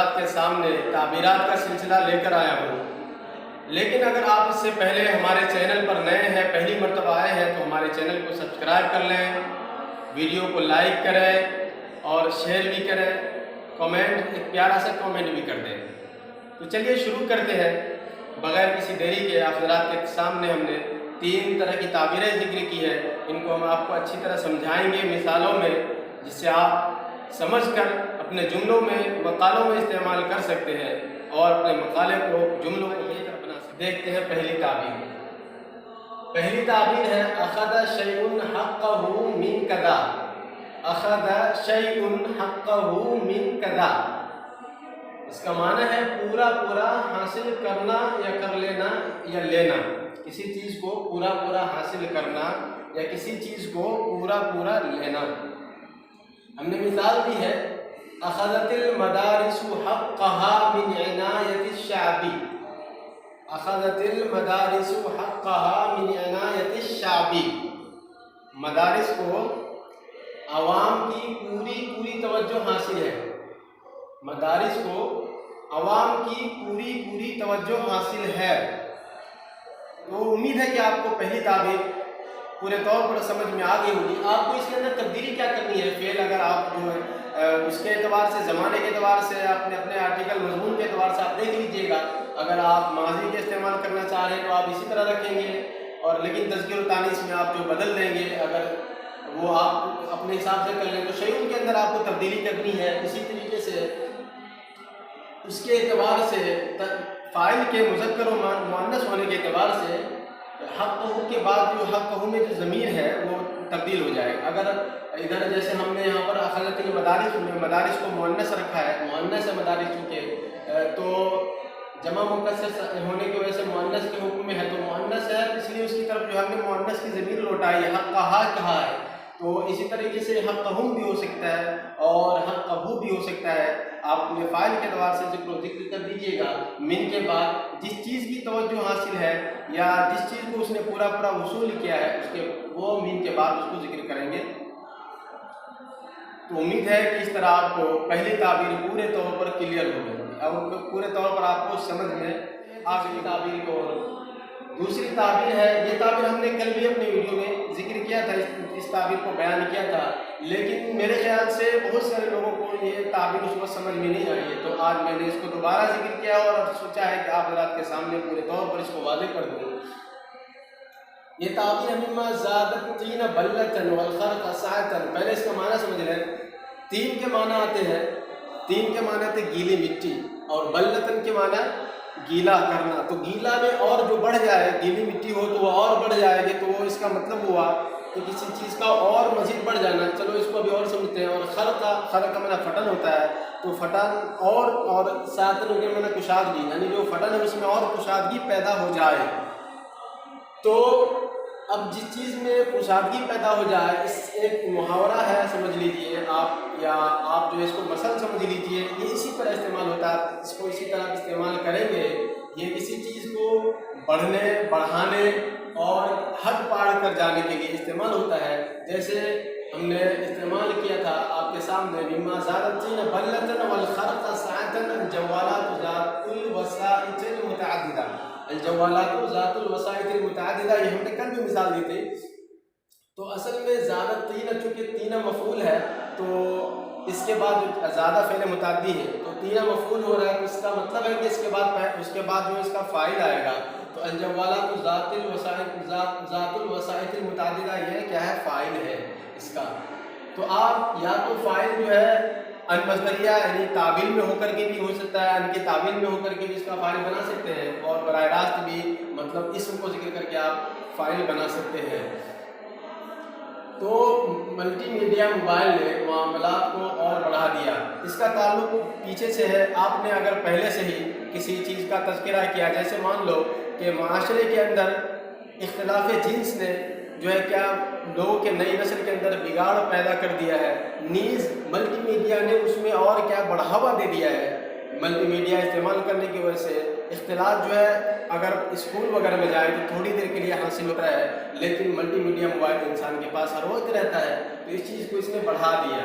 حضرات کے سامنے تعبیرات کا سلسلہ لے کر آیا ہوں، لیکن اگر آپ اس سے پہلے ہمارے چینل پر نئے ہیں، پہلی مرتبہ آئے ہیں، تو ہمارے چینل کو سبسکرائب کر لیں، ویڈیو کو لائک کریں اور شیئر بھی کریں، ایک پیارا سا کامنٹ بھی کر دیں۔ تو چلیے شروع کرتے ہیں بغیر کسی دیری کے۔ آپ حضرات کے سامنے ہم نے 3 طرح کی تعبیریں ذکر کی ہے، ان کو ہم آپ کو اچھی طرح سمجھائیں گے مثالوں میں، جس سے آپ سمجھ کر اپنے جملوں میں مقالوں میں استعمال کر سکتے ہیں اور اپنے مقالے کو جملوں کو لے کر بنا سکتے ہیں۔ دیکھتے ہیں پہلی تعبیر ہے اخذ شیء حقہ من کذا۔ اخذ شیء حقہ من کذا، اس کا معنی ہے پورا حاصل کرنا یا کر لینا یا لینا، کسی چیز کو پورا حاصل کرنا یا کسی چیز کو پورا لینا۔ ہم نے مثال دی ہے اخذت المدارس حقها من عنایت الشعب۔ اخذت المدارس حقها من عنایت الشعب، مدارس کو عوام کی پوری توجہ حاصل ہے، مدارس کو عوام کی پوری توجہ حاصل ہے۔ تو امید ہے کہ آپ کو پہلی تعبیر پورے طور پر سمجھ میں آ گئی ہوگی۔ آپ کو اس کے اندر تبدیلی کیا کرنی ہے؟ فعل اگر آپ جو ہے اس کے اعتبار سے، زمانے کے اعتبار سے، اپنے آرٹیکل مضمون کے اعتبار سے آپ دیکھ لیجئے گا۔ اگر آپ ماضی کے استعمال کرنا چاہ رہے ہیں تو آپ اسی طرح رکھیں گے، اور لیکن تذکیر و تانیث میں آپ جو بدل دیں گے، اگر وہ آپ اپنے حساب سے کر لیں تو شیء کے اندر آپ کو تبدیلی کرنی ہے۔ اسی طریقے سے اس کے اعتبار سے فاعل کے مذکر و مؤنث ہونے کے اعتبار سے حقہ کے بعد جو حقہ میں جو ضمیر ہے وہ تبدیل ہو جائے گا۔ اگر ادھر جیسے ہم نے یہاں پر اخذت المدارس میں مدارس کو مؤنث رکھا ہے، مؤنث ہے مدارس چونکہ، تو جمع مکسر ہونے کی وجہ سے مؤنث کے حکم میں ہے، تو مؤنث ہے اس لیے اس کی طرف جو ہم نے مؤنث کی ضمیر لوٹائی ہے، حقہ کہا ہے، تو اسی طریقے سے حقہم بھی ہو سکتا ہے اور حقہ بھی ہو سکتا ہے۔ آپ اپنے فاعل کے اعتبار سے ذکر کر دیجئے گا، من کے بعد جس چیز کی توجہ حاصل ہے یا جس چیز کو اس نے پورا وصول کیا ہے، اس کے وہ من کے بعد اس کو ذکر کریں گے۔ تو امید ہے کہ اس طرح آپ کو پہلی تعبیر پورے طور پر کلیئر ہو گئی اور پورے طور پر آپ کو سمجھ میں آخری تعبیر کو۔ دوسری تعبیر ہے، یہ تعبیر ہم نے کل بھی اپنے ویڈیو میں ذکر کیا تھا، اس تعبیر کو بیان کیا تھا، لیکن میرے خیال سے بہت سارے لوگوں کو یہ تعبیر اس وقت سمجھ میں نہیں آئی ہے، تو آج میں نے اس کو دوبارہ ذکر کیا اور سوچا ہے کہ آپ حضرات کے سامنے پورے طور پر اس کو واضح کر دوں۔ یہ تعبیر مما زادت الطین بلۃ والخرق سعۃ، پہلے اس کا معنی سمجھ لیں۔ تین کے معنی آتے ہیں، تین کے معنی آتے گیلی مٹی، اور بلۃ کے معنی گیلا کرنا، تو گیلا میں اور جو بڑھ جائے، گیلی مٹی ہو تو وہ اور بڑھ جائے گی، تو وہ اس کا مطلب ہوا کہ کسی چیز کا اور مزید بڑھ جانا۔ چلو اس کو بھی اور سمجھتے ہیں۔ اور خرق کا معنی پھٹن ہوتا ہے، تو پھٹن اور ساتن کے معنی کشادگی، یعنی جو پھٹن ہے اس میں اور کشادگی پیدا ہو جائے۔ تو اب جس چیز میں کشادگی پیدا ہو جائے، اس ایک محاورہ ہے سمجھ لیجئے آپ، یا آپ جو اس کو مثل سمجھ لیجئے، یہ اسی طرح استعمال ہوتا ہے، اس کو اسی طرح استعمال کریں گے۔ یہ کسی چیز کو بڑھنے، بڑھانے اور حد پار کر جانے کے لیے استعمال ہوتا ہے۔ جیسے ہم نے استعمال کیا تھا آپ کے سامنے مما زادت الطین بلۃ والخرق سعۃ الجوالات ذات الوسائط المتعددہ، الجوالات ذات الوسائط المتعددہ، یہ ہم نے کل بھی مثال دی تھی۔ تو اصل میں زادت تین، چونکہ تینہ مفعول ہے تو اس کے بعد زیادہ فعل متعدی ہے، تو تینہ مفعول ہو رہا ہے، تو اس کا مطلب ہے کہ اس کے بعد جو اس کا فاعل آئے گا، تو الجوالات ذات الوسائط المتعددہ، یہ کیا ہے؟ فاعل ہے اس کا۔ تو آپ یا تو فاعل جو ہے ان مصدریہ یعنی تعبیر میں ہو کر کے بھی ہو سکتا ہے، ان کے تعبیر میں ہو کر کے بھی اس کا فاعل بنا سکتے ہیں، اور براہ راست بھی مطلب اسم کو ذکر کر کے آپ فاعل بنا سکتے ہیں۔ تو ملٹی میڈیا موبائل نے معاملات کو اور بڑھا دیا۔ اس کا تعلق پیچھے سے ہے، آپ نے اگر پہلے سے ہی کسی چیز کا تذکرہ کیا، جیسے مان لو کہ معاشرے کے اندر اختلاف جنس نے جو ہے کیا لوگوں کے نئی نسل کے اندر بگاڑ پیدا کر دیا ہے، نیز ملٹی میڈیا نے اس میں اور کیا بڑھاوا دے دیا ہے۔ ملٹی میڈیا استعمال کرنے کی وجہ سے اختلاط جو ہے اگر اسکول وغیرہ میں جائے تو تھوڑی دیر کے لیے حاصل ہوتا ہے، لیکن ملٹی میڈیا موبائل انسان کے پاس ہر وقت رہتا ہے، تو اس چیز کو اس نے بڑھا دیا۔